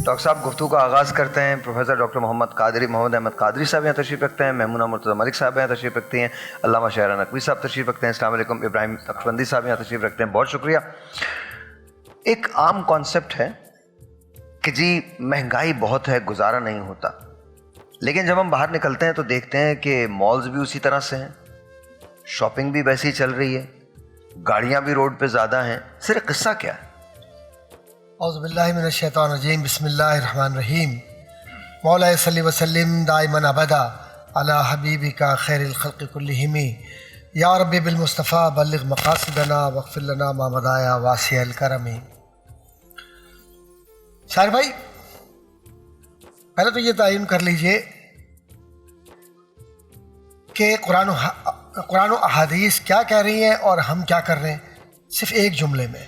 Doctor صاحب گفتگو کا آغاز کرتے ہیں. پروفیسر ڈاکٹر محمد احمد قادری صاحب یہاں تشریف رکھتے ہیں. میمونہ مرتضیٰ ملک صاحب یہاں تشریف رکھتے ہیں. علامہ شاہراہ نقوی صاحب تشریف رکھتے ہیں. السلام علیکم. ابراہیم نقشبندی صاحب یہاں تشریف رکھتے ہیں. بہت شکریہ. ایک عام کانسیپٹ ہے کہ جی مہنگائی بہت ہے, گزارا نہیں ہوتا, لیکن جب ہم باہر نکلتے ہیں تو دیکھتے ہیں کہ مالز بھی اسی طرح سے ہیں, شاپنگ بھی ویسی چل رہی ہے, گاڑیاں بھی روڈ پہ زیادہ ہیں. صرف قصہ کیا ہے؟ اعوذ باللہ من الشیطان الرجیم. بسم اللہ الرحمن الرحیم. مولا صلی وسلم دائما ابدا علی حبیبک خیر الخلق کلہم یا رب بالمصطفیٰ بلغ مقاصدنا واغفر لنا ما مضایا واسع الکرم. شاعر بھائی, پہلے تو یہ تعین کر لیجئے کہ قرآن و احادیث کیا کہہ رہی ہیں اور ہم کیا کر رہے ہیں. صرف ایک جملے میں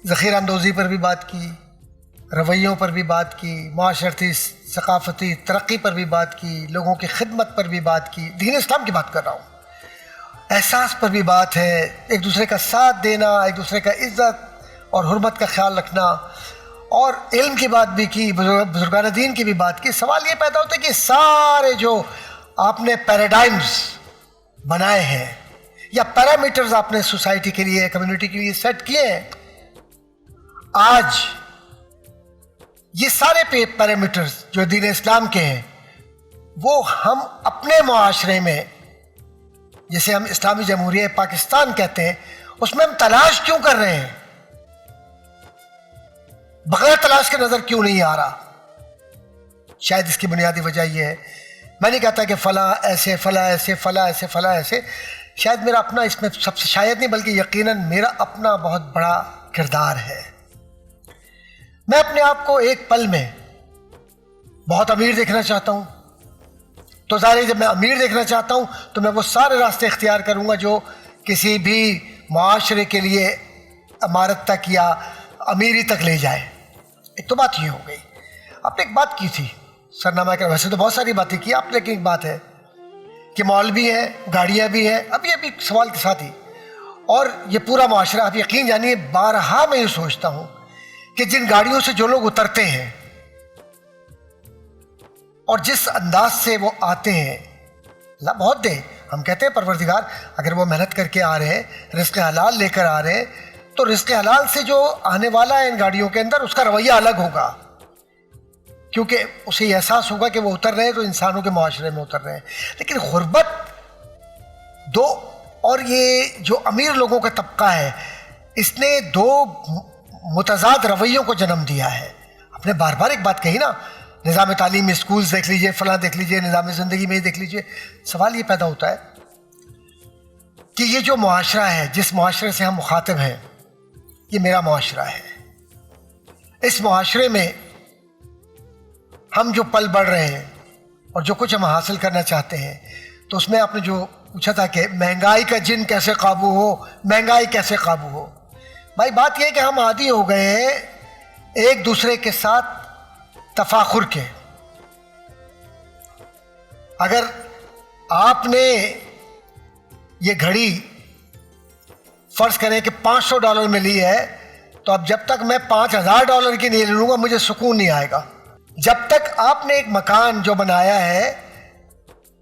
ذخیرہ اندوزی پر بھی بات کی, رویوں پر بھی بات کی, معاشرتی ثقافتی ترقی پر بھی بات کی, لوگوں کی خدمت پر بھی بات کی, دین اسلام کی بات کر رہا ہوں, احساس پر بھی بات ہے, ایک دوسرے کا ساتھ دینا, ایک دوسرے کا عزت اور حرمت کا خیال رکھنا, اور علم کی بات بھی کی, بزرگان دین کی بھی بات کی. سوال یہ پیدا ہوتا ہے کہ سارے جو آپ نے پیراڈائمز بنائے ہیں یا پیرامیٹرز آپ نے سوسائٹی کے لیے, کمیونٹی کے لیے سیٹ کیے ہیں, آج یہ سارے پیرامیٹرز جو دین اسلام کے ہیں وہ ہم اپنے معاشرے میں, جسے ہم اسلامی جمہوریہ پاکستان کہتے ہیں, اس میں ہم تلاش کیوں کر رہے ہیں؟ بغیر تلاش کے نظر کیوں نہیں آ رہا؟ شاید اس کی بنیادی وجہ یہ ہے, میں نہیں کہتا کہ فلاں ایسے, فلاں ایسے, فلاں ایسے, فلاں ایسے, شاید میرا اپنا اس میں سب سے, شاید نہیں بلکہ یقیناً میرا اپنا بہت بڑا کردار ہے. میں اپنے آپ کو ایک پل میں بہت امیر دیکھنا چاہتا ہوں, تو ظاہر ہے جب میں امیر دیکھنا چاہتا ہوں تو میں وہ سارے راستے اختیار کروں گا جو کسی بھی معاشرے کے لیے عمارت تک یا امیری تک لے جائے. ایک تو بات یہ ہو گئی. آپ نے ایک بات کی تھی سرنامہ کر, ویسے تو بہت ساری باتیں کی آپ, لیکن ایک بات ہے کہ مال بھی ہیں, گاڑیاں بھی ہیں. اب یہ بھی سوال کے ساتھ ہی, اور یہ پورا معاشرہ, آپ یقین جانیے بارہا میں یہ سوچتا ہوں کہ جن گاڑیوں سے جو لوگ اترتے ہیں اور جس انداز سے وہ آتے ہیں, اللہ بہت دے. ہم کہتے ہیں پروردگار اگر وہ محنت کر کے آ رہے ہیں, رزق حلال لے کر آ رہے ہیں, تو رزق حلال سے جو آنے والا ہے ان گاڑیوں کے اندر, اس کا رویہ الگ ہوگا, کیونکہ اسے یہ احساس ہوگا کہ وہ اتر رہے ہیں تو انسانوں کے معاشرے میں اتر رہے ہیں. لیکن غربت دو, اور یہ جو امیر لوگوں کا طبقہ ہے, اس نے دو متضاد رویوں کو جنم دیا ہے. آپ نے بار بار ایک بات کہی نا, نظام تعلیم میں اسکولز دیکھ لیجئے, فلاں دیکھ لیجئے, نظام زندگی میں دیکھ لیجئے. سوال یہ پیدا ہوتا ہے کہ یہ جو معاشرہ ہے, جس معاشرے سے ہم مخاطب ہیں, یہ میرا معاشرہ ہے. اس معاشرے میں ہم جو پل بڑھ رہے ہیں اور جو کچھ ہم حاصل کرنا چاہتے ہیں, تو اس میں آپ نے جو پوچھا تھا کہ مہنگائی کا جن کیسے قابو ہو, مہنگائی کیسے قابو ہو. بھائی بات یہ ہے کہ ہم عادی ہو گئے ہیں ایک دوسرے کے ساتھ تفاخر کے. اگر آپ نے یہ گھڑی فرض کریں کہ $500 میں لی ہے, تو اب جب تک میں $5000 کی نہیں لوں گا مجھے سکون نہیں آئے گا. جب تک آپ نے ایک مکان جو بنایا ہے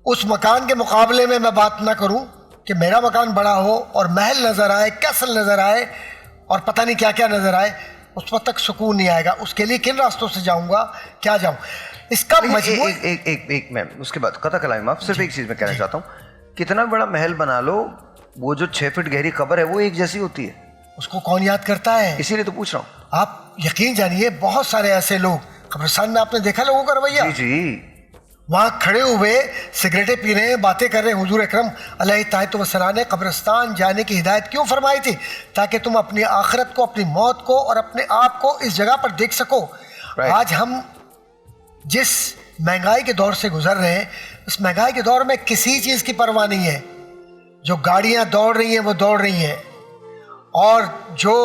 اس مکان کے مقابلے میں میں بات نہ کروں کہ میرا مکان بڑا ہو اور محل نظر آئے, کیسل نظر آئے اور پتہ نہیں کیا کیا نظر آئے, اس وقت تک سکون نہیں آئے گا. اس کے لیے کن راستوں سے جاؤں گا, کیا جاؤں, اس کا مجموعہ. ایک میں اس کے بعد قطع کلام آپ, صرف ایک چیز میں کہنا چاہتا ہوں, کتنا بڑا محل بنا لو, وہ جو 6 فٹ گہری قبر ہے وہ ایک جیسی ہوتی ہے. اس کو کون یاد کرتا ہے؟ اسی لیے تو پوچھ رہا ہوں. آپ یقین جانیے بہت سارے ایسے لوگ, قبرستان میں آپ نے دیکھا لوگوں کا رویہ, جی وہاں کھڑے ہوئے سگریٹیں پی رہے ہیں, باتیں کر رہے ہیں. حضور اکرم علیہ طاعت و سلام نے قبرستان جانے کی ہدایت کیوں فرمائی تھی؟ تاکہ تم اپنی آخرت کو, اپنی موت کو اور اپنے آپ کو اس جگہ پر دیکھ سکو. آج ہم جس مہنگائی کے دور سے گزر رہے ہیں, اس مہنگائی کے دور میں کسی چیز کی پرواہ نہیں ہے. جو گاڑیاں دوڑ رہی ہیں وہ دوڑ رہی ہیں, اور جو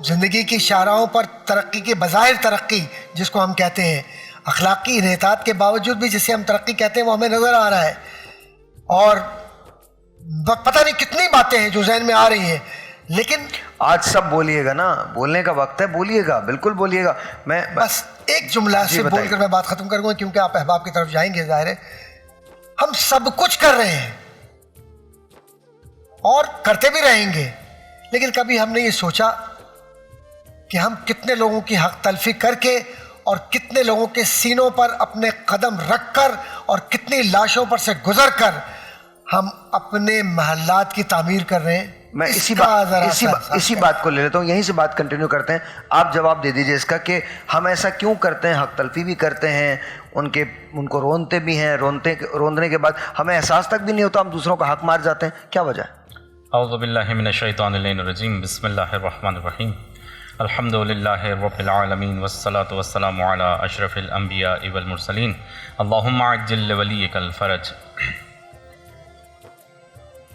زندگی کی شاہراہوں پر ترقی کی بظاہر ترقی جس کو ہم کہتے ہیں, اخلاقی انحطاط کے باوجود بھی جسے ہم ترقی کہتے ہیں, وہ ہمیں نظر آ رہا ہے. اور پتہ نہیں کتنی باتیں ہیں جو ذہن میں آ رہی ہیں, لیکن آج سب بولیے گا نا, بولنے کا وقت ہے, بولیے گا, بالکل بولیے گا. میں بس ایک جملہ سے بول کر میں بات ختم کروں گا, کیونکہ آپ احباب کی طرف جائیں گے. ظاہر ہے ہم سب کچھ کر رہے ہیں اور کرتے بھی رہیں گے, لیکن کبھی ہم نے یہ سوچا کہ ہم کتنے لوگوں کی حق تلفی کر کے اور کتنے لوگوں کے سینوں پر اپنے قدم رکھ کر اور کتنی لاشوں پر سے گزر کر ہم اپنے محلات کی تعمیر کر رہے ہیں. میں اسی بات کو لے لیتا ہوں, یہیں سے بات کنٹینیو کرتے ہیں. آپ جواب دے دیجئے اس کا کہ ہم ایسا کیوں کرتے ہیں, حق تلفی بھی کرتے ہیں, ان کو رونتے بھی ہیں, روندنے کے بعد ہمیں احساس تک بھی نہیں ہوتا, ہم دوسروں کا حق مار جاتے ہیں, کیا وجہ ہے؟ اعوذ باللہ من الشیطان الرجیم, بسم اللہ الرحمن الرحیم, الحمد للہ رب العالمین, والصلاة والسلام علی اشرف الانبیاء والمرسلین, اللہم عجل لولیک الفرج.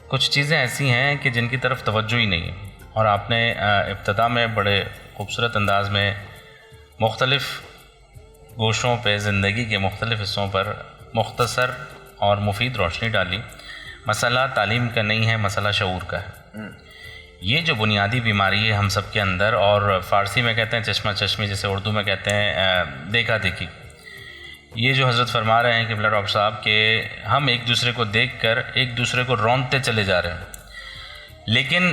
کچھ چیزیں ایسی ہیں کہ جن کی طرف توجہ ہی نہیں ہے, اور آپ نے ابتدا میں بڑے خوبصورت انداز میں مختلف گوشوں پہ, زندگی کے مختلف حصوں پر مختصر اور مفید روشنی ڈالی. مسئلہ تعلیم کا نہیں ہے, مسئلہ شعور کا ہے. یہ جو بنیادی بیماری ہے ہم سب کے اندر, اور فارسی میں کہتے ہیں چشمہ چشمی, جسے اردو میں کہتے ہیں دیکھا دیکھی. یہ جو حضرت فرما رہے ہیں کہ بلا ڈاکٹر صاحب کہ ہم ایک دوسرے کو دیکھ کر ایک دوسرے کو رونتے چلے جا رہے ہیں, لیکن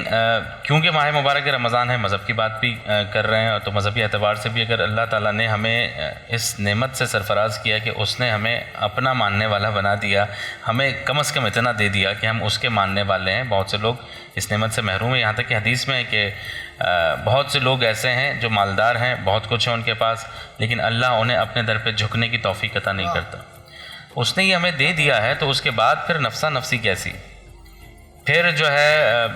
کیونکہ ماہ مبارک رمضان ہے, مذہب کی بات بھی کر رہے ہیں, تو مذہبی اعتبار سے بھی اگر اللہ تعالیٰ نے ہمیں اس نعمت سے سرفراز کیا کہ اس نے ہمیں اپنا ماننے والا بنا دیا, ہمیں کم از کم اتنا دے دیا کہ ہم اس کے ماننے والے ہیں. بہت سے لوگ اس نعمت سے محروم ہیں, یہاں تک کہ حدیث میں ہے کہ بہت سے لوگ ایسے ہیں جو مالدار ہیں, بہت کچھ ہے ان کے پاس, لیکن اللہ انہیں اپنے در پہ جھکنے کی توفیق عطا نہیں کرتا. اس نے یہ ہمیں دے دیا ہے, تو اس کے بعد پھر نفسا نفسی کیسی, پھر جو ہے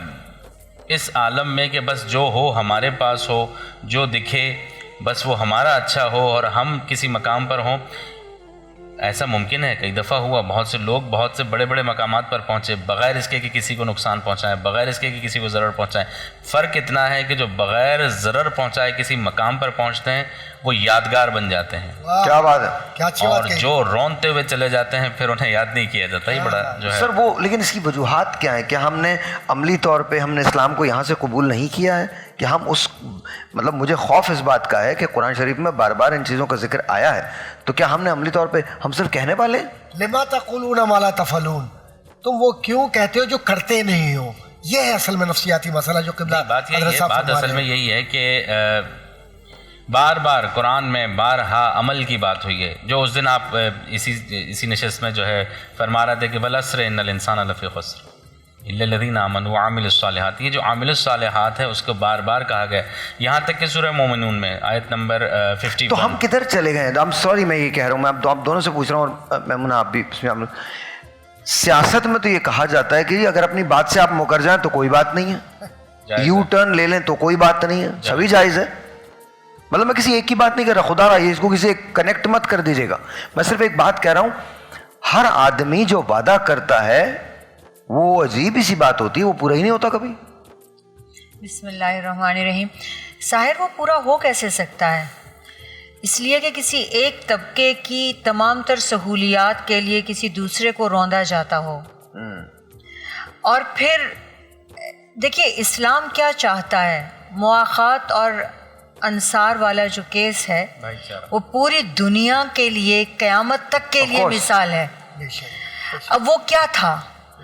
اس عالم میں کہ بس جو ہو ہمارے پاس ہو, جو دکھے بس وہ ہمارا اچھا ہو اور ہم کسی مقام پر ہوں. ایسا ممکن ہے, کئی دفعہ ہوا, بہت سے لوگ بہت سے بڑے بڑے مقامات پر پہنچے بغیر اس کے کہ کسی کو نقصان پہنچائیں, بغیر اس کے کہ کسی کو ضرر پہنچائیں. فرق اتنا ہے کہ جو بغیر ضرر پہنچائے کسی مقام پر پہنچتے ہیں وہ یادگار بن جاتے ہیں. کیا بات ہے, کیا اچھی بات اور کہی. جو رونتے ہوئے چلے جاتے ہیں پھر انہیں یاد نہیں کیا جاتا. یہ بڑا جو ہے سر وہ, لیکن اس کی وجوہات کیا ہیں؟ کہ ہم نے عملی طور پہ ہم نے اسلام کو یہاں سے قبول نہیں کیا ہے, کہ ہم اس مطلب مجھے خوف اس بات کا ہے کہ قرآن شریف میں بار بار ان چیزوں کا ذکر آیا ہے, تو کیا ہم نے عملی طور پہ ہم صرف کہنے والے ہیں؟ لما تقولون ما لا تفعلون, تم وہ کیوں کہتے ہو جو کرتے نہیں ہو. یہ ہے اصل میں نفسیاتی مسئلہ جو قبلہ بات یہی حضرت ہے, صاحب بات فرما اصل رہے میں ہیں. یہی ہے کہ بار بار قرآن میں بارہا عمل کی بات ہوئی ہے. جو اس دن آپ اسی نشست میں جو ہے فرما رہے تھے کہ والعصر ان الانسان لفی خسر الا الذین آمنوا وعملوا الصالحات, یہ جو عامل الصالحات ہے اس کو بار بار کہا گیا, یہاں تک کہ سورہ مومنون میں آیت نمبر 50. تو ہم کدھر چلے گئے ہیں؟ سوری میں یہ کہہ رہا ہوں, میں آپ دونوں سے پوچھ رہا ہوں, اور میمونہ آپ بھی اس میں. سیاست میں تو یہ کہا جاتا ہے کہ اگر اپنی بات سے آپ مکر جائیں تو کوئی بات نہیں ہے, یو ٹرن لے لیں تو کوئی بات نہیں ہے, سبھی جائز ہے. مطلب میں کسی ایک کی بات نہیں کر رہا, خدا رہا یہ اس کو کسی ایک کنیکٹ مت کر دیجیے گا. میں صرف ایک بات کہہ رہا ہوں, ہر آدمی جو وعدہ کرتا ہے وہ عجیب ہی سی بات ہوتی ہے, وہ پورا ہی نہیں ہوتا کبھی. بسم اللہ الرحمن الرحیم. ظاہر وہ پورا ہو کیسے سکتا ہے؟ اس لیے کہ کسی ایک طبقے کی تمام تر سہولیات کے لیے کسی دوسرے کو روندا جاتا ہو. اور پھر دیکھیے اسلام کیا چاہتا ہے, مواخات اور انصار والا جو کیس ہے وہ پوری دنیا کے لیے قیامت تک کے لیے مثال ہے. اب وہ کیا تھا,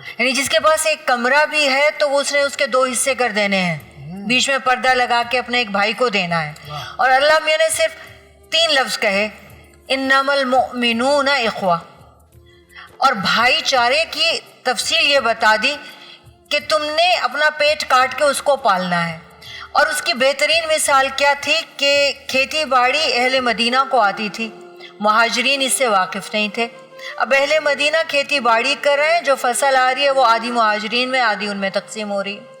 یعنی جس کے پاس ایک کمرہ بھی ہے تو وہ اس نے اس کے 2 حصے کر دینے ہیں, بیچ میں پردہ لگا کے اپنے ایک بھائی کو دینا ہے. اور اللہ میاں نے صرف 3 لفظ کہے, انما المؤمنون اخوہ, اور بھائی چارے کی تفصیل یہ بتا دی کہ تم نے اپنا پیٹ کاٹ کے اس کو پالنا ہے. اور اس کی بہترین مثال کیا تھی کہ کھیتی باڑی اہل مدینہ کو آتی تھی, مہاجرین اس سے واقف نہیں تھے. اب اہل مدینہ کھیتی باڑی کر رہے ہیں, جو فصل آ رہی ہے وہ آدھی مہاجرین میں آدھی ان میں تقسیم ہو رہی ہے.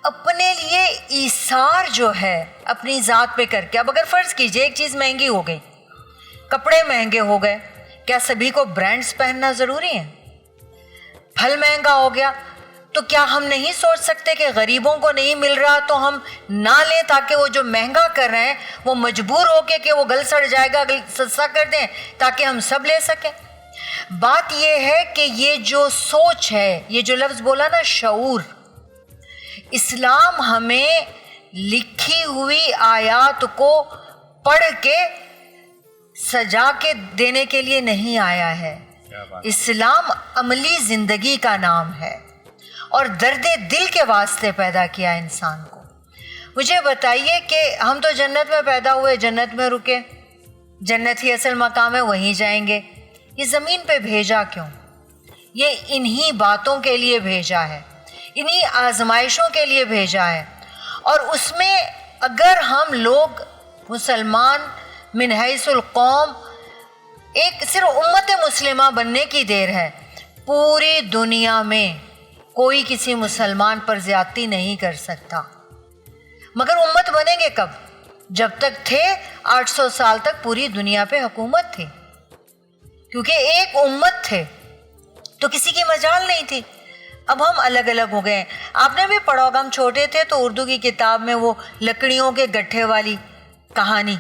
اپنے لیے ایثار جو ہے اپنی ذات پہ کر کے. اب اگر فرض کیجئے ایک چیز مہنگی ہو گئی, کپڑے مہنگے ہو گئے, کیا سبھی کو برانڈز پہننا ضروری ہے؟ پھل مہنگا ہو گیا تو کیا ہم نہیں سوچ سکتے کہ غریبوں کو نہیں مل رہا تو ہم نہ لیں, تاکہ وہ جو مہنگا کر رہے ہیں وہ مجبور ہو کے کہ وہ گل سڑ جائے گا سستا کر دیں تاکہ ہم سب لے سکیں. بات یہ ہے کہ یہ جو سوچ ہے, یہ جو لفظ بولا نا شعور, اسلام ہمیں لکھی ہوئی آیات کو پڑھ کے سجا کے دینے کے لیے نہیں آیا ہے. اسلام عملی زندگی کا نام ہے اور درد دل کے واسطے پیدا کیا انسان کو. مجھے بتائیے کہ ہم تو جنت میں پیدا ہوئے, جنت میں رکے, جنت ہی اصل مقام ہے, وہیں جائیں گے. یہ زمین پہ بھیجا کیوں؟ یہ انہی باتوں کے لیے بھیجا ہے, انہی آزمائشوں کے لیے بھیجا ہے. اور اس میں اگر ہم لوگ مسلمان من حیث القوم, ایک صرف امت مسلمہ بننے کی دیر ہے. پوری دنیا میں کوئی کسی مسلمان پر زیادتی نہیں کر سکتا. مگر امت بنیں گے کب؟ جب تک تھے 800 سال تک پوری دنیا پہ حکومت تھی, کیونکہ ایک امت تھے تو کسی کی مجال نہیں تھی. اب ہم الگ الگ ہو گئے ہیں. آپ نے بھی پڑھا ہوگا, ہم چھوٹے تھے تو اردو کی کتاب میں وہ لکڑیوں کے گٹھے والی کہانی,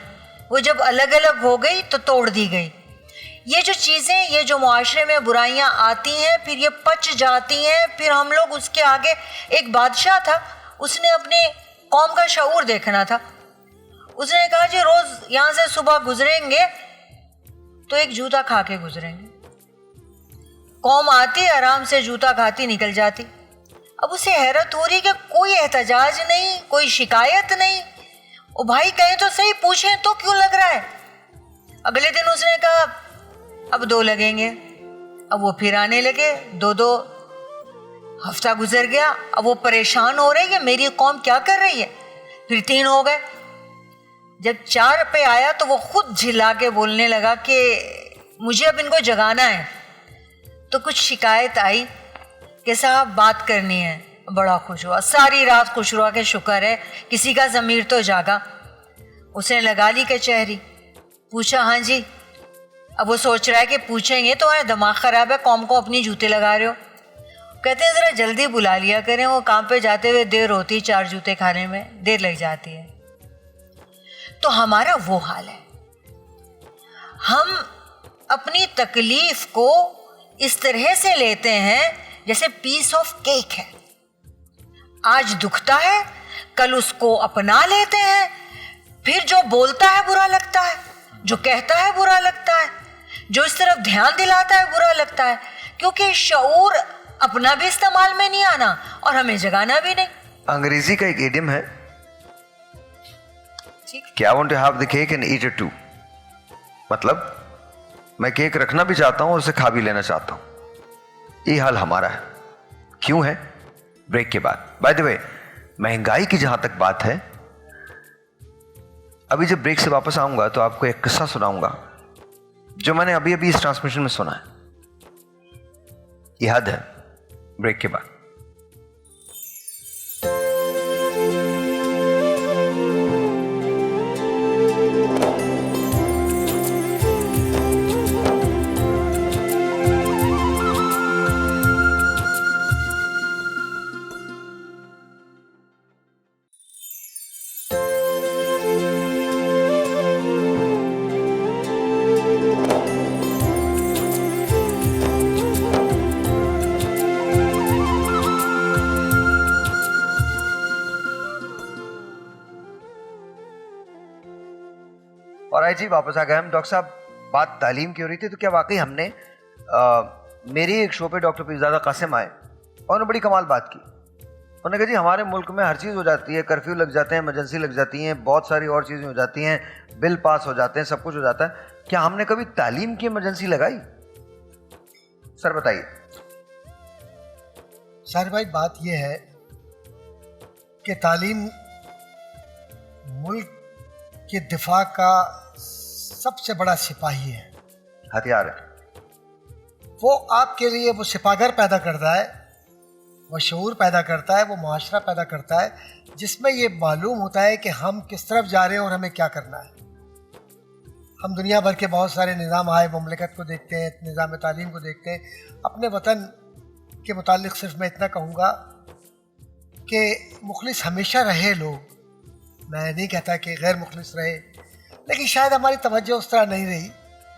وہ جب الگ الگ ہو گئی تو توڑ دی گئی. یہ جو چیزیں, یہ جو معاشرے میں برائیاں آتی ہیں, پھر یہ پچ جاتی ہیں, پھر ہم لوگ اس کے آگے. ایک بادشاہ تھا, اس نے اپنے قوم کا شعور دیکھنا تھا. اس نے کہا جی روز یہاں سے صبح گزریں گے تو ایک جوتا کھا کے گزریں گے. قوم آتی, آرام سے جوتا کھاتی نکل جاتی. اب اسے حیرت ہو رہی کہ کوئی احتجاج نہیں, کوئی شکایت نہیں. او بھائی کہیں تو صحیح, پوچھیں تو کیوں لگ رہا ہے. اگلے دن اس نے کہا اب 2 لگیں گے. اب وہ پھر آنے لگے, 2 ہفتہ گزر گیا. اب وہ پریشان ہو رہے کہ میری قوم کیا کر رہی ہے. پھر 3 ہو گئے. جب 4 پہ آیا تو وہ خود جھلا کے بولنے لگا کہ مجھے اب ان کو جگانا ہے. تو کچھ شکایت آئی کہ صاحب بات کرنی ہے. بڑا خوش ہوا, ساری رات خوش ہوا کہ شکر ہے کسی کا ضمیر تو جاگا. اس نے لگا لی کچہری, پوچھا ہاں جی. اب وہ سوچ رہا ہے کہ پوچھیں گے تو دماغ خراب ہے, قوم کو اپنی جوتے لگا رہے ہو. کہتے ہیں ذرا جلدی بلا لیا کریں, وہ کام پہ جاتے ہوئے دیر ہوتی, 4 جوتے کھانے میں دیر لگ جاتی ہے. تو ہمارا وہ حال ہے. ہم اپنی تکلیف کو اس طرح سے لیتے ہیں جیسے پیس آف کیک ہے. آج دکھتا ہے, کل اس کو اپنا لیتے ہیں. پھر جو بولتا ہے برا لگتا ہے, جو کہتا ہے برا لگتا ہے, جو اس طرف دھیان دلاتا ہے برا لگتا ہے. کیونکہ شعور اپنا بھی استعمال میں نہیں آنا اور ہمیں جگانا بھی نہیں. انگریزی کا ایک ایڈیم ہے کہ I want to have the cake and eat it too. مطلب میں کیک رکھنا بھی چاہتا ہوں اور اسے کھا بھی لینا چاہتا ہوں. یہ حال ہمارا ہے. کیوں ہے؟ بریک کے بعد. بائی دی وے, مہنگائی کی جہاں تک بات ہے, ابھی جب بریک سے واپس آؤں گا تو آپ کو ایک قصہ سناؤں گا جو میں نے ابھی اس ٹرانسمیشن میں سنا ہے. یہ حد ہے. بریک کے بعد. اور جی واپس آ گئے ہم. ڈاکٹر صاحب بات تعلیم کی ہو رہی تھی, تو کیا واقعی ہم نے میری ایک شو پہ ڈاکٹر پیرزادہ قاسم آئے اور انہوں نے بڑی کمال بات کی. انہوں نے کہا جی ہمارے ملک میں ہر چیز ہو جاتی ہے, کرفیو لگ جاتے ہیں, ایمرجنسی لگ جاتی ہیں, بہت ساری اور چیزیں ہو جاتی ہیں, بل پاس ہو جاتے ہیں, سب کچھ ہو جاتا ہے, کیا ہم نے کبھی تعلیم کی ایمرجنسی لگائی؟ سر بتائیے. شاہر بھائی بات یہ ہے کہ تعلیم ملک کے دفاع کا سب سے بڑا سپاہی ہے, ہتھیار ہے. وہ آپ کے لیے وہ سپاگر پیدا کرتا ہے, وہ شعور پیدا کرتا ہے, وہ معاشرہ پیدا کرتا ہے جس میں یہ معلوم ہوتا ہے کہ ہم کس طرف جا رہے ہیں اور ہمیں کیا کرنا ہے. ہم دنیا بھر کے بہت سارے نظام ہائے مملکت کو دیکھتے ہیں, نظام تعلیم کو دیکھتے ہیں. اپنے وطن کے متعلق صرف میں اتنا کہوں گا کہ مخلص ہمیشہ رہے لوگ, میں نہیں کہتا کہ غیر مخلص رہے, لیکن شاید ہماری توجہ اس طرح نہیں رہی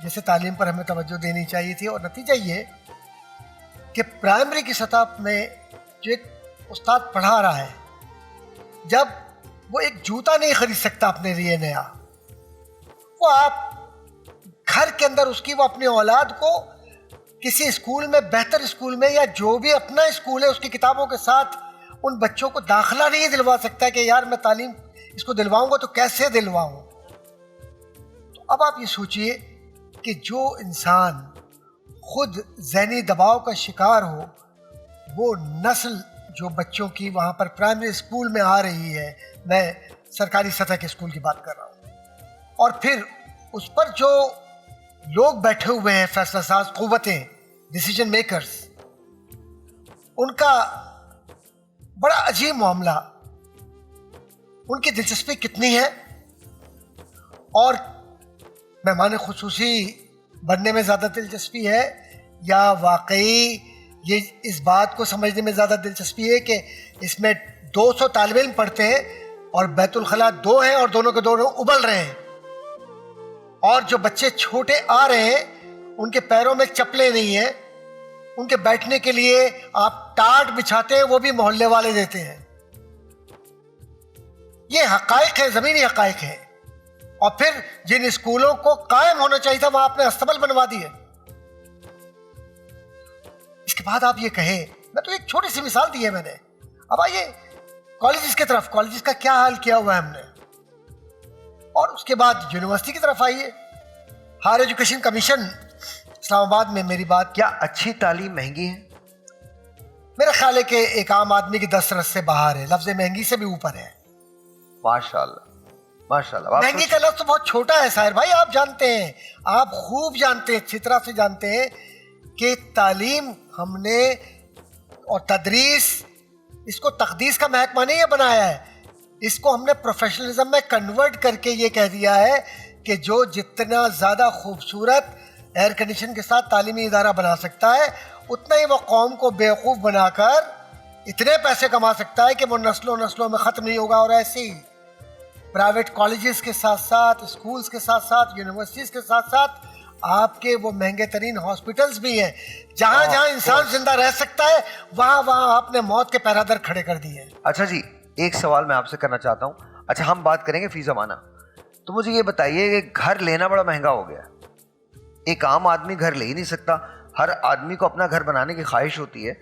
جیسے تعلیم پر ہمیں توجہ دینی چاہیے تھی. اور نتیجہ یہ کہ پرائمری کی سطح میں جو ایک استاد پڑھا رہا ہے جب وہ ایک جوتا نہیں خرید سکتا اپنے لیے نیا, وہ آپ گھر کے اندر اس کی وہ اپنی اولاد کو کسی اسکول میں, بہتر اسکول میں, یا جو بھی اپنا اسکول ہے اس کی کتابوں کے ساتھ ان بچوں کو داخلہ نہیں دلوا سکتا کہ یار میں تعلیم اس کو دلواؤں گا تو کیسے دلواؤں. تو اب آپ یہ سوچئے کہ جو انسان خود ذہنی دباؤ کا شکار ہو, وہ نسل جو بچوں کی وہاں پر پرائمری اسکول میں آ رہی ہے, میں سرکاری سطح کے اسکول کی بات کر رہا ہوں, اور پھر اس پر جو لوگ بیٹھے ہوئے ہیں فیصلہ ساز قوتیں, ڈیسیجن میکرز, ان کا بڑا عجیب معاملہ, ان کی دلچسپی کتنی ہے, اور مہمان خصوصی بننے میں زیادہ دلچسپی ہے یا واقعی یہ اس بات کو سمجھنے میں زیادہ دلچسپی ہے کہ اس میں 200 طالب علم پڑھتے ہیں اور بیت الخلاء 2 ہیں اور دونوں کے دونوں ابل رہے ہیں, اور جو بچے چھوٹے آ رہے ہیں ان کے پیروں میں چپلیں نہیں ہیں, ان کے بیٹھنے کے لیے آپ ٹاٹ بچھاتے ہیں وہ بھی محلے والے دیتے ہیں. یہ حقائق ہے, زمینی حقائق ہے. اور پھر جن اسکولوں کو قائم ہونا چاہیے تھا وہاں اپنے استبل بنوا دیے. اس کے بعد آپ یہ کہیں, میں تو ایک چھوٹی سی مثال دی ہے میں نے, اب آئیے کالجز کی طرف, کالجز کا کیا حال کیا ہوا ہے ہم نے, اور اس کے بعد یونیورسٹی کی طرف آئیے. ہائر ایجوکیشن کمیشن اسلام آباد میں, میری بات, کیا اچھی تعلیم مہنگی ہے؟ میرا خیال ہے کہ ایک عام آدمی کی دسترس سے باہر ہے, لفظ مہنگی سے بھی اوپر ہے. ماشاءاللہ ماشاءاللہ. مہنگی کا لفظ تو بہت چھوٹا ہے ساحر بھائی, آپ جانتے ہیں, آپ خوب جانتے ہیں, اچھی طرح سے جانتے ہیں کہ تعلیم ہم نے اور تدریس, اس کو تقدیس کا محکمہ نہیں بنایا ہے, اس کو ہم نے پروفیشنلزم میں کنورٹ کر کے یہ کہہ دیا ہے کہ جو جتنا زیادہ خوبصورت ایئر کنڈیشن کے ساتھ تعلیمی ادارہ بنا سکتا ہے اتنا ہی وہ قوم کو بیوقوف بنا کر اتنے پیسے کما سکتا ہے کہ وہ نسلوں نسلوں میں ختم نہیں ہوگا. اور ایسے ہی پرائیویٹ کالجز کے ساتھ ساتھ, اسکولز کے ساتھ ساتھ, یونیورسٹیز کے ساتھ ساتھ آپ کے وہ مہنگے ترین ہاسپٹلز بھی ہیں. جہاں جہاں انسان زندہ رہ سکتا ہے وہاں وہاں آپ نے موت کے پیرادر کھڑے کر دیے. اچھا جی, ایک سوال میں آپ سے کرنا چاہتا ہوں. اچھا ہم بات کریں گے فی زمانہ, تو مجھے یہ بتائیے کہ گھر لینا بڑا مہنگا ہو گیا. ایک عام آدمی گھر لے ہی نہیں سکتا, ہر آدمی کو اپنا گھر بنانے کی خواہش ہوتی ہے,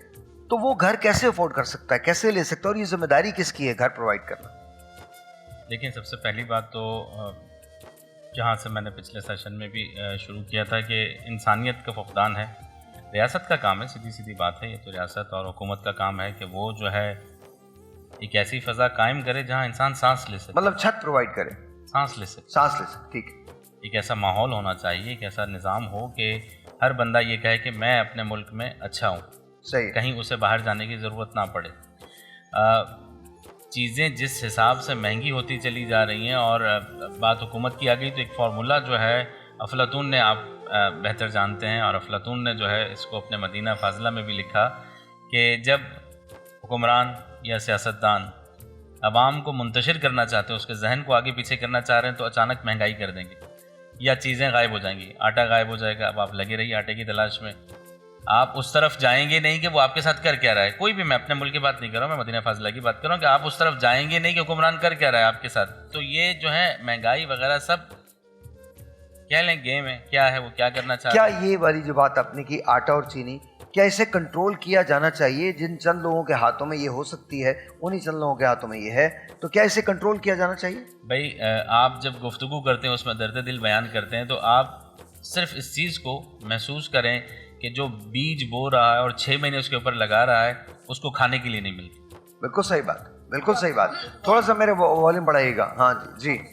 تو وہ گھر کیسے افورڈ کر سکتا ہے, کیسے لے سکتا ہے, اور یہ ذمہ داری کس کی ہے گھر پرووائڈ کرنا؟ دیکھیں, سب سے پہلی بات تو جہاں سے میں نے پچھلے سیشن میں بھی شروع کیا تھا کہ انسانیت کا فقدان ہے. ریاست کا کام ہے, سیدھی سیدھی بات ہے, یہ تو ریاست اور حکومت کا کام ہے کہ وہ جو ہے ایک ایسی فضا قائم کرے جہاں انسان سانس لے سکے, مطلب چھت پرووائڈ کرے, سانس لے سکے, سانس لے سکے, ٹھیک ہے. ایک ایسا ماحول ہونا چاہیے, ایک ایسا نظام ہو کہ ہر بندہ یہ کہے کہ میں اپنے ملک میں اچھا ہوں, صحیح, کہیں اسے باہر جانے کی ضرورت نہ پڑے. چیزیں جس حساب سے مہنگی ہوتی چلی جا رہی ہیں, اور بات حکومت کی آ گئی تو ایک فارمولہ جو ہے افلاطون نے, آپ بہتر جانتے ہیں, اور افلاطون نے جو ہے اس کو اپنے مدینہ فاضلہ میں بھی لکھا کہ جب حکمران یا سیاستدان عوام کو منتشر کرنا چاہتے ہیں, اس کے ذہن کو آگے پیچھے کرنا چاہ رہے ہیں, تو اچانک مہنگائی کر دیں گے یا چیزیں غائب ہو جائیں گی, آٹا غائب ہو جائے گا. اب آپ لگے رہیے آٹے کی تلاش میں, آپ اس طرف جائیں گے نہیں کہ وہ آپ کے ساتھ کر کیا رہا ہے. کوئی بھی, میں اپنے ملک کی بات نہیں کر رہا ہوں, میں مدینہ فاضلہ کی بات کر رہا ہوں کہ آپ اس طرف جائیں گے نہیں کہ حکمران کر کیا رہا ہے آپ کے ساتھ. تو یہ جو ہے مہنگائی وغیرہ سب کہہ لیں گیم ہے, کیا ہے وہ کیا کرنا چاہتے ہیں. کیا یہ والی جو بات آپ نے کی آٹا اور چینی, کیا اسے کنٹرول کیا جانا چاہیے؟ جن چند لوگوں کے ہاتھوں میں یہ ہو سکتی ہے انہی چند لوگوں کے ہاتھوں میں یہ ہے, تو کیا اسے کنٹرول کیا جانا چاہیے؟ بھائی آپ جب گفتگو کرتے ہیں اس میں درد دل بیان کرتے ہیں, تو آپ صرف اس چیز کو محسوس کریں کہ جو بیج بو رہا ہے اور 6 مہینے اس کے اوپر لگا رہا ہے, اس کو کھانے کے لیے نہیں ملتی. بالکل صحیح بات, بالکل صحیح بات. تھوڑا سا میرے والیوم بڑھائیے گا. ہاں جی جی,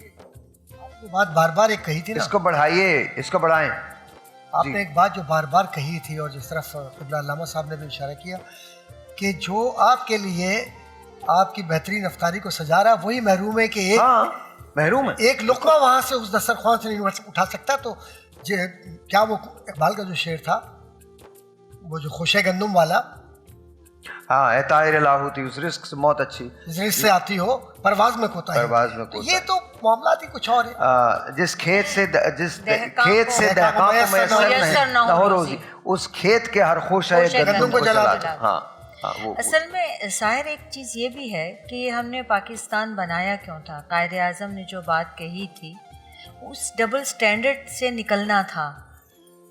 بات بار بار ایک کہی تھی نا, اس کو بڑھائیے, اس کو بڑھائیں. آپ نے ایک بات جو بار بار کہی تھی اور جس طرف قبلہ علامہ صاحب نے بھی اشارہ کیا کہ جو آپ کے لیے آپ کی بہترین افطاری کو سجا رہا وہی محروم ہے کہ ایک محروم ہے, ایک لقمہ وہاں سے اس دسترخوان سے نہیں اٹھا سکتا. تو کیا وہ اقبال کا جو شعر تھا, وہ جو خوش گندم والا, ہاں, اے طائر لاہوتی, اس رزق سے موت اچھی, رزق سے آتی ہو پرواز میں کوتا ہے, پرواز میں کوتا. یہ تو معاملات ہی کچھ اور ہے. جس کھیت سے دہقان کو میسر نہ ہو روزی, اس کھیت کے ہر خوش ہے گندم کو جلا دو. ہاں, اصل میں ظاہر ایک چیز یہ بھی ہے کہ ہم نے پاکستان بنایا کیوں تھا. قائد اعظم نے جو بات کہی تھی اس ڈبل سٹینڈرڈ سے نکلنا تھا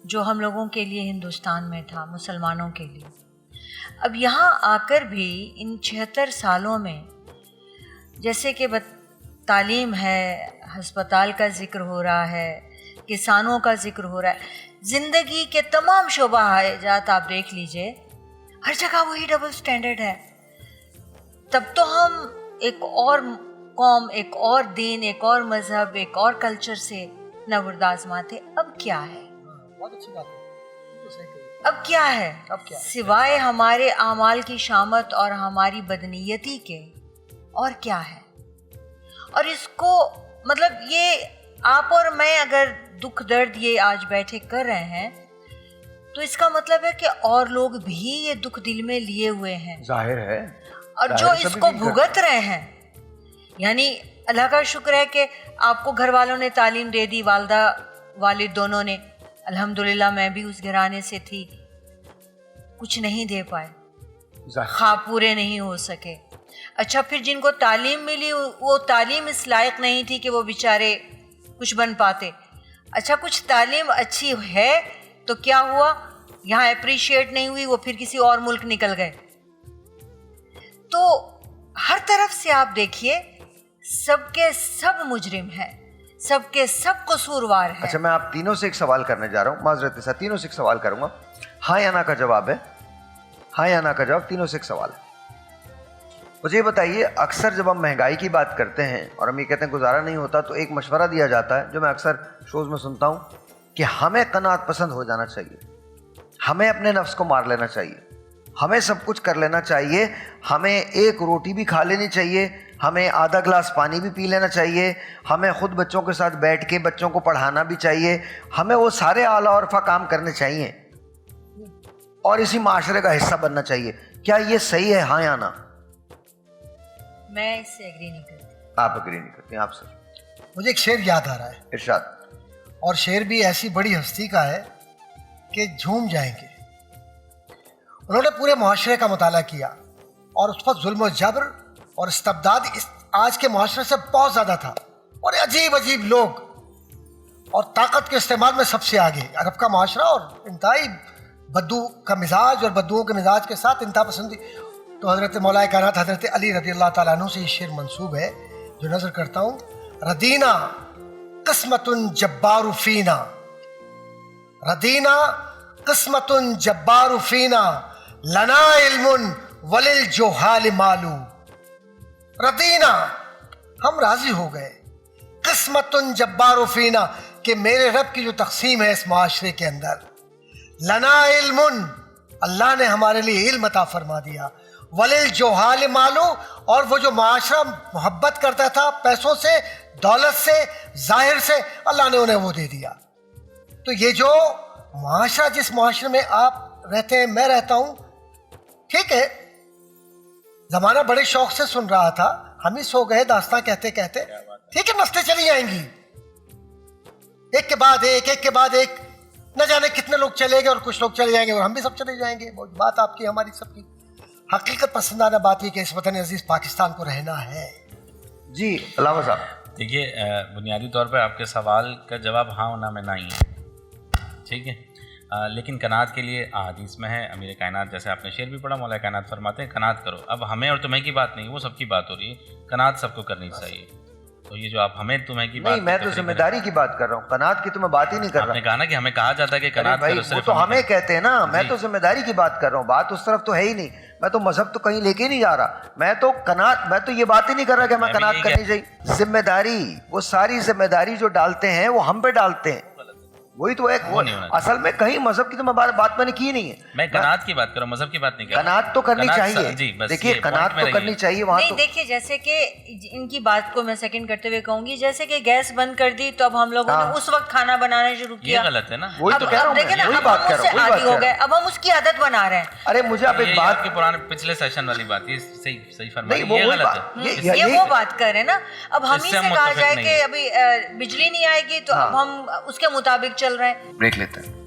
جو ہم لوگوں کے لیے ہندوستان میں تھا, مسلمانوں کے لیے. اب یہاں آ کر بھی ان 76 سالوں میں جیسے کہ تعلیم ہے, ہسپتال کا ذکر ہو رہا ہے, کسانوں کا ذکر ہو رہا ہے, زندگی کے تمام شعبہ حیات آپ دیکھ لیجئے, ہر جگہ وہی ڈبل سٹینڈرڈ ہے. تب تو ہم ایک اور قوم, ایک اور دین, ایک اور مذہب, ایک اور کلچر سے نبردآزما تھے. اب کیا ہے؟ بہت اچھی بات ہے. اب کیا ہے سوائے ہمارے اعمال کی شامت اور ہماری بدنیتی کے, اور کیا ہے؟ اور اس کو مطلب یہ آپ اور میں اگر دکھ درد یہ آج بیٹھے کر رہے ہیں تو اس کا مطلب ہے کہ اور لوگ بھی یہ دکھ دل میں لیے ہوئے ہیں, ظاہر ہے, اور جو اس کو بھگت رہے ہیں. یعنی اللہ کا شکر ہے کہ آپ کو گھر والوں نے تعلیم دے دی, والدہ والد دونوں نے. الحمدللہ میں بھی اس گھرانے سے تھی. کچھ نہیں دے پائے, خواب پورے نہیں ہو سکے. اچھا پھر جن کو تعلیم ملی وہ تعلیم اس لائق نہیں تھی کہ وہ بیچارے کچھ بن پاتے. اچھا کچھ تعلیم اچھی ہے تو کیا ہوا, یہاں اپریشیٹ نہیں ہوئی, وہ پھر کسی اور ملک نکل گئے. تو ہر طرف سے آپ دیکھیے سب کے سب مجرم ہیں, سب کے سب قصوروار ہیں. اچھا میں آپ تینوں سے ایک سوال کرنے جا رہا ہوں, معذرت کے ساتھ تینوں سے ایک سوال کروں گا, ہاں یا نا کا جواب ہے, ہاں یا نا کا جواب, تینوں سے ایک سوال ہے. مجھے یہ بتائیے, اکثر جب ہم مہنگائی کی بات کرتے ہیں اور ہم یہ کہتے ہیں گزارا نہیں ہوتا تو ایک مشورہ دیا جاتا ہے جو میں اکثر شوز میں سنتا ہوں کہ ہمیں قناعت پسند ہو جانا چاہیے, ہمیں اپنے نفس کو مار لینا چاہیے, ہمیں سب کچھ کر لینا چاہیے, ہمیں ایک روٹی بھی کھا لینی چاہیے, ہمیں آدھا گلاس پانی بھی پی لینا چاہیے, ہمیں خود بچوں کے ساتھ بیٹھ کے بچوں کو پڑھانا بھی چاہیے, ہمیں وہ سارے اعلیٰ اور رفع کام کرنے چاہیے اور اسی معاشرے کا حصہ بننا چاہیے. کیا یہ صحیح ہے, ہاں یا نا؟ میں اس سے ایگری نہیں کرتی. آپ ایگری نہیں کرتے ہیں؟ آپ سر مجھے ایک شعر یاد آ رہا ہے, ارشاد. اور شعر بھی ایسی بڑی ہستی کا ہے کہ جھوم جائیں گے. انہوں نے پورے معاشرے کا مطالعہ کیا اور اس پر ظلم و جبر اور استبداد آج کے معاشرے سے بہت زیادہ تھا, اور عجیب عجیب لوگ اور طاقت کے استعمال میں سب سے آگے عرب کا معاشرہ, اور انتہائی بدو کا مزاج اور بدوؤں کے مزاج کے ساتھ انتہا پسندی. تو حضرت مولا کائنات حضرت علی رضی اللہ تعالیٰ عنہ سے یہ شعر منسوب ہے جو نظر کرتا ہوں. ردینا قسمت جبار فینا, ردینا قسمت جبار فینا, لنا علم وللجہال مالو. ردینا ہم راضی ہو گئے, قسمت جبار فینا کہ میرے رب کی جو تقسیم ہے اس معاشرے کے اندر, لنا علم اللہ نے ہمارے لیے علم عطا فرما دیا, وللجہال مالو اور وہ جو معاشرہ محبت کرتا تھا پیسوں سے, دولت سے, ظاہر سے, اللہ نے انہیں وہ دے دیا. تو یہ جو معاشرہ جس معاشرے میں آپ رہتے ہیں میں رہتا ہوں, ٹھیک ہے زمانہ بڑے شوق سے سن رہا تھا, ہم ہی سو گئے داستان کہتے کہتے, ٹھیک ہے نسلیں چلی جائیں گی ایک کے بعد ایک, ایک کے بعد ایک, نہ جانے کتنے لوگ چلے گئے اور کچھ لوگ چلے جائیں گے اور ہم بھی سب چلے جائیں گے. وہ بات آپ کی ہماری سب کی حقیقت پسندانہ بات یہ کہ اس وطن عزیز پاکستان کو رہنا ہے. جی علامہ صاحب. دیکھیے بنیادی طور پہ آپ کے سوال کا جواب ہاں ہونا میں نہیں ہے, ٹھیک ہے, لیکن قناعت کے لیے احادیث میں ہے. امیر کائنات جیسے آپ نے شعر بھی پڑھا, مولا کائنات فرماتے ہیں قناعت کرو. اب ہمیں اور تمہیں کی بات نہیں, وہ سب کی بات ہو رہی ہے, قناعت سب کو کرنی چاہیے. تو یہ جو آپ ہمیں تمہیں کی بات, نہیں میں تو ذمہ داری کی بات کر رہا ہوں, قناعت کی تو میں بات ہی نہیں کر رہا. آپ نے کہا نا کہ ہمیں کہا جاتا ہے کہ قناعت کرو, وہ تو ہمیں کہتے ہیں نا, میں تو ذمہ داری کی بات کر رہا ہوں, بات اس طرف تو ہے ہی نہیں. میں تو مذہب تو کہیں لے کے نہیں جا رہا, میں تو قناعت, میں تو یہ بات ہی نہیں کر رہا کہ ہمیں قناعت کرنی چاہیے. ذمہ داری, وہ ساری ذمہ داری جو ڈالتے ہیں وہ ہم پہ ڈالتے ہیں, وہی تو ایک اصل میں کہیں مذہب کی تو بات میں نے کی نہیں ہے. میں قناعت کی بات کر رہا ہوں, مذہب کی بات نہیں کر رہا. قناعت تو کرنی چاہیے, دیکھیے قناعت تو کرنی چاہیے وہاں. نہیں دیکھیے جیسے کہ ان کی بات کو میں سیکنڈ کرتے ہوئے کہوں گی, جیسے کہ گیس بند کر دی تو اب ہم لوگوں نے اس وقت کھانا بنانا شروع کیا, یہ غلط ہے نا. وہی تو کہہ رہا ہوں, دیکھیں نا اب ہم اس سے عادی ہو گئے, اب ہم اس کی عادت بنا رہے ہیں. ارے مجھے آپ ایک بات, کے پرانے پچھلے سیشن والی بات, یہ صحیح فرمائی, یہ غلط ہے, یہ وہ بات کر رہے ہیں نا. اب ہم ہی سے کہا جائے کہ ابھی بجلی نہیں آئے گی تو اب ہم اس کے مطابق چل رہے ہیں. بریک لیتے ہیں.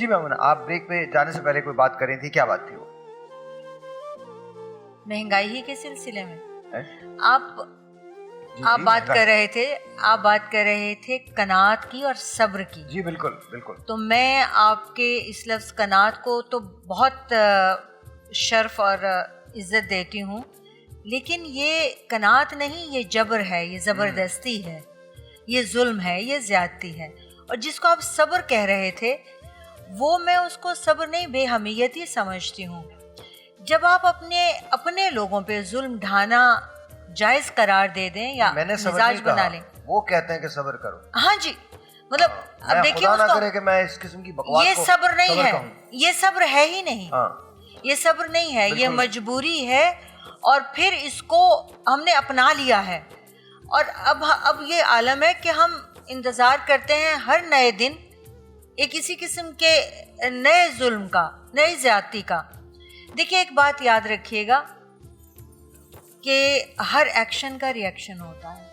جی میمونہ، آپ بریک پہ جانے سے پہلے کوئی بات کر رہی تھی، کیا بات تھی وہ؟ مہنگائی ہی کے سلسلے میں آپ جی بات کر رہے تھے قناعت کی اور صبر کی. جی بالکل بالکل. تو میں آپ کے اس لفظ قناعت کو تو بہت شرف اور عزت دیتی ہوں، لیکن یہ قناعت نہیں، یہ جبر ہے، یہ زبردستی ہے، یہ ظلم ہے، یہ زیادتی ہے. اور جس کو آپ صبر کہہ رہے تھے وہ میں اس کو صبر نہیں، بے حمیت ہی سمجھتی ہوں. جب آپ اپنے لوگوں پہ ظلم ڈھانا جائز قرار دے دیں یا مزاج بنا لیں. وہ کہتے ہیں کہ صبر کرو. ہاں جی، مطلب اب دیکھیے خدا نہ کرے کہ میں اس قسم کی بکواس یہ کو صبر نہیں ہے، کہوں. یہ صبر ہے ہی نہیں. یہ صبر نہیں ہے، یہ مجبوری ہے. اور پھر اس کو ہم نے اپنا لیا ہے. اور اب یہ عالم ہے کہ ہم انتظار کرتے ہیں ہر نئے دن ایک کسی قسم کے نئے ظلم کا، نئی زیادتی کا. دیکھیے ایک بات یاد رکھیے گا کہ ہر ایکشن کا ری ایکشن ہوتا ہے.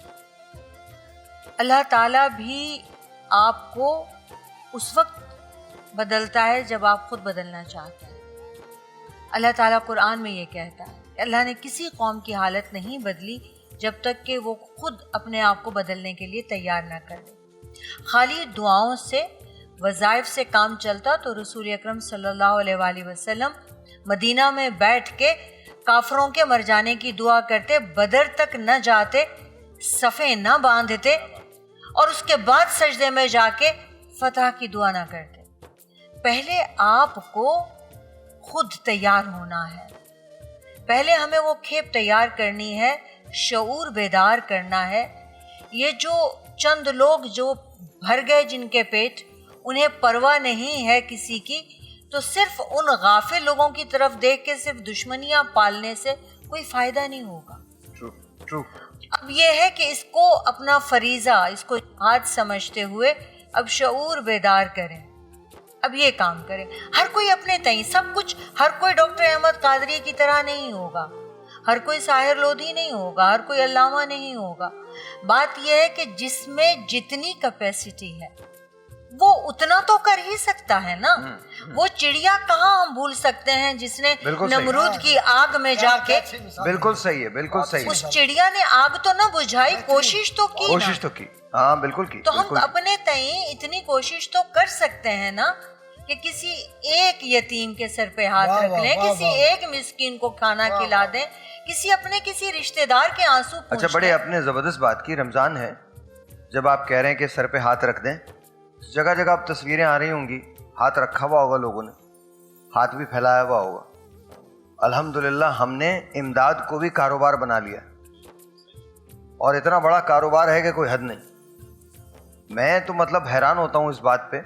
اللہ تعالیٰ بھی آپ کو اس وقت بدلتا ہے جب آپ خود بدلنا چاہتے ہیں. اللہ تعالیٰ قرآن میں یہ کہتا ہے کہ اللہ نے کسی قوم کی حالت نہیں بدلی جب تک کہ وہ خود اپنے آپ کو بدلنے کے لیے تیار نہ کر دے. خالی دعاؤں سے، وظائف سے کام چلتا تو رسول اکرم صلی اللہ علیہ وآلہ وسلم مدینہ میں بیٹھ کے کافروں کے مر جانے کی دعا کرتے، بدر تک نہ جاتے، صفیں نہ باندھتے، اور اس کے بعد سجدے میں جا کے فتح کی دعا نہ کرتے. پہلے آپ کو خود تیار ہونا ہے. پہلے ہمیں وہ کھیپ تیار کرنی ہے، شعور بیدار کرنا ہے. یہ جو چند لوگ جو بھر گئے جن کے پیٹ، انہیں پرواہ نہیں ہے کسی کی، تو صرف ان غافل لوگوں کی طرف دیکھ کے صرف دشمنیاں پالنے سے کوئی فائدہ نہیں ہوگا. اب یہ ہے کہ اس کو اپنا فریضہ، اس کو جہاد سمجھتے ہوئے اب شعور بیدار کریں، اب یہ کام کریں. ہر کوئی اپنے تئیں سب کچھ، ہر کوئی ڈاکٹر احمد قادری کی طرح نہیں ہوگا، ہر کوئی ساحر لودھی نہیں ہوگا، ہر کوئی علامہ نہیں ہوگا. بات یہ ہے کہ جس میں جتنی کیپیسٹی ہے وہ اتنا تو کر ہی سکتا ہے نا. وہ چڑیا کہاں ہم بھول سکتے ہیں جس نے نمرود کی آگ میں جا کے، بالکل صحیح ہے، بالکل صحیح. اس چڑیا نے آگ تو نہ بجھائی، کوشش تو کی، کوشش تو کی. ہاں بالکل کی. تو ہم اپنے تئیں اتنی کوشش تو کر سکتے ہیں نا کہ کسی ایک یتیم کے سر پہ ہاتھ رکھ لیں، کسی ایک مسکین کو کھانا کھلا دیں، کسی رشتہ دار کے آنسو پوچھ لیں. اچھا، بڑے آپ نے زبردست بات کی. رمضان ہے، جب آپ کہہ رہے ہیں کہ سر پہ ہاتھ رکھ دیں، جگہ جگہ اب تصویریں آ رہی ہوں گی، ہاتھ رکھا ہوا ہوگا، لوگوں نے ہاتھ بھی پھیلایا ہوا ہوگا. الحمدللہ ہم نے امداد کو بھی کاروبار بنا لیا، اور اتنا بڑا کاروبار ہے کہ کوئی حد نہیں. میں تو مطلب حیران ہوتا ہوں اس بات پہ.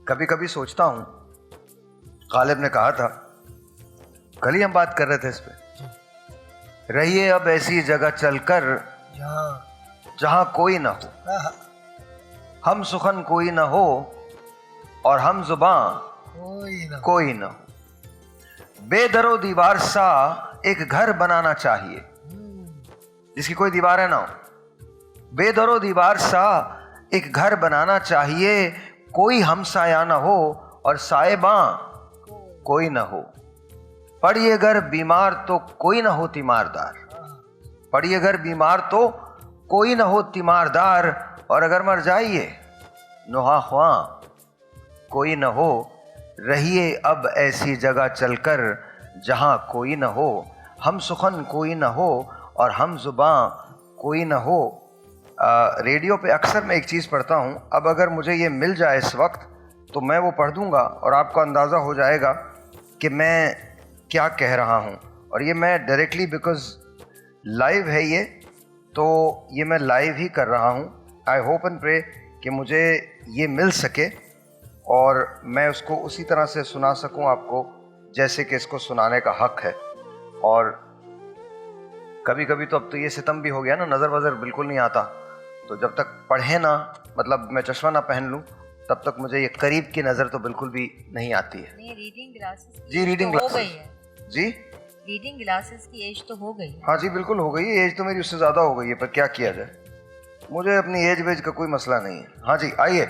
کبھی کبھی سوچتا ہوں، غالب نے کہا تھا، کل ہی ہم بات کر رہے تھے اس پہ، رہیے اب ایسی جگہ چل کر جہاں کوئی نہ ہو، ہم سخن کوئی نہ ہو اور ہم زباں کوئی نہ ہو. بے در و دیوار سا ایک گھر بنانا چاہیے جس کی کوئی دیواریں نہ ہو. بے در و دیوار سا ایک گھر بنانا چاہیے، کوئی ہمسایہ نہ ہو اور سائباں کوئی نہ ہو. پڑیے گھر بیمار تو کوئی نہ ہو تیماردار، پڑیے گھر بیمار تو کوئی نہ ہو تیماردار، اور اگر مر جائیے نہا خواں کوئی نہ ہو. رہیے اب ایسی جگہ چل کر جہاں کوئی نہ ہو، ہم سخن کوئی نہ ہو اور ہم زباں کوئی نہ ہو. ریڈیو پہ اکثر میں ایک چیز پڑھتا ہوں، اب اگر مجھے یہ مل جائے اس وقت تو میں وہ پڑھ دوں گا اور آپ کو اندازہ ہو جائے گا کہ میں کیا کہہ رہا ہوں. اور یہ میں ڈائریکٹلی، بیکاز لائیو ہے یہ، تو یہ میں لائیو ہی کر رہا ہوں. آئی ہوپ اینڈ پرے کہ مجھے یہ مل سکے اور میں اس کو اسی طرح سے سنا سکوں آپ کو جیسے کہ اس کو سنانے کا حق ہے. اور کبھی کبھی تو اب تو یہ ستم بھی ہو گیا نا، نظر وظر بالکل نہیں آتا، تو جب تک پڑھے نا، مطلب میں چشمہ نہ پہن لوں، تب تک مجھے یہ قریب کی نظر تو بالکل بھی نہیں آتی ہے. جی ریڈنگ گلاسز، جی ریڈنگ گلاسز کی ایج تو ہو گئی. ہاں جی بالکل ہو گئی ہے، ایج تو میری اس سے زیادہ ہو گئی ہے، پر کیا کیا جائے. مجھے اپنی ایج ویج کا کوئی مسئلہ نہیں ہے. ہاں جی آئیے,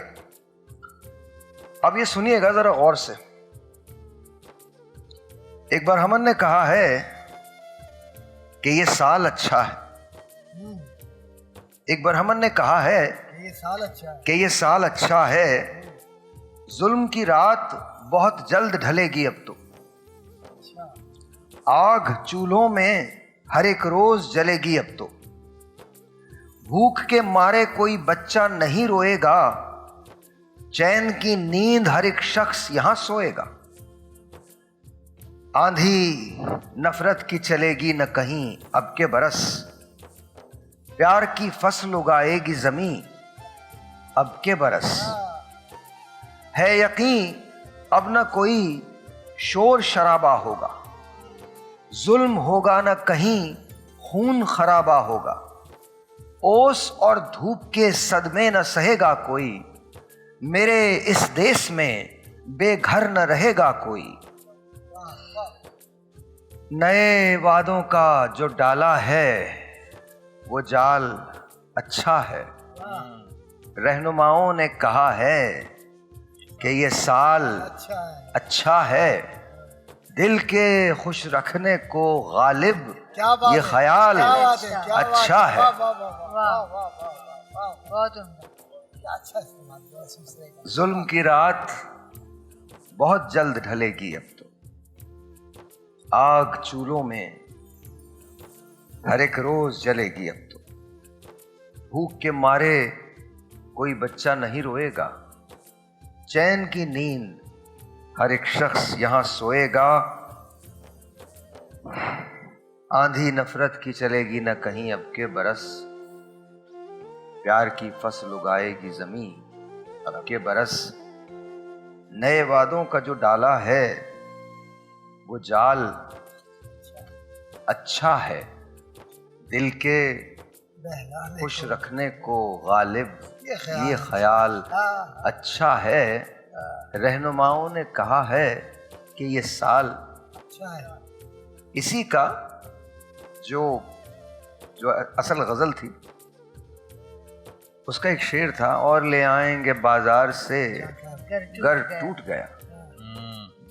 اب یہ سنیے گا ذرا غور سے. ایک بار ہمن نے کہا ہے کہ یہ سال اچھا ہے. ایک بار ہمن نے کہا ہے یہ سال اچھا ہے. کہ یہ سال اچھا ہے, ظلم کی رات بہت جلد ڈھلے گی اب تو, آگ چولہوں میں ہر ایک روز جلے گی اب تو, بھوک کے مارے کوئی بچہ نہیں روئے گا, چین کی نیند ہر ایک شخص یہاں سوئے گا. آندھی نفرت کی چلے گی نہ کہیں اب کے برس, پیار کی فصل اگائے گی زمین اب کے برس. ہے یقین اب نہ کوئی شور شرابہ ہوگا, ظلم ہوگا نہ کہیں خون خرابہ ہوگا, اوس اور دھوپ کے صدمے نہ سہے گا کوئی, میرے اس دیس میں بے گھر نہ رہے گا کوئی. نئے وعدوں کا جو ڈالا ہے وہ جال اچھا ہے, رہنماؤں نے کہا ہے کہ یہ سال اچھا ہے, دل کے خوش رکھنے کو غالب یہ خیال اچھا ہے. بہت عمدہ. ظلم کی رات بہت جلد ڈھلے گی اب تو, آگ چولہوں میں ہر ایک روز جلے گی اب تو, بھوک کے مارے کوئی بچہ نہیں روئے گا, چین کی نیند ہر ایک شخص یہاں سوئے گا. آندھی نفرت کی چلے گی نہ کہیں اب کے برس, پیار کی فصل اگائے گی زمین اب کے برس. نئے وعدوں کا جو ڈالا ہے وہ جال اچھا ہے, دل کے خوش رکھنے کو غالب یہ خیال اچھا ہے, رہنماؤں نے کہا ہے کہ یہ سال اچھا ہے. اسی کا جو اصل غزل تھی اس کا ایک شعر تھا, اور لے آئیں گے بازار سے گر ٹوٹ گیا,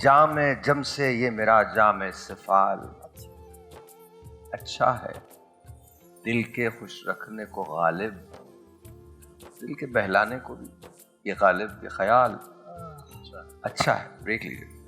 جام جم سے یہ میرا جام سفال اچھا ہے, دل کے خوش رکھنے کو غالب, دل کے بہلانے کو بھی یہ غالب یہ خیال اچھا ہے. بریک لیجیے.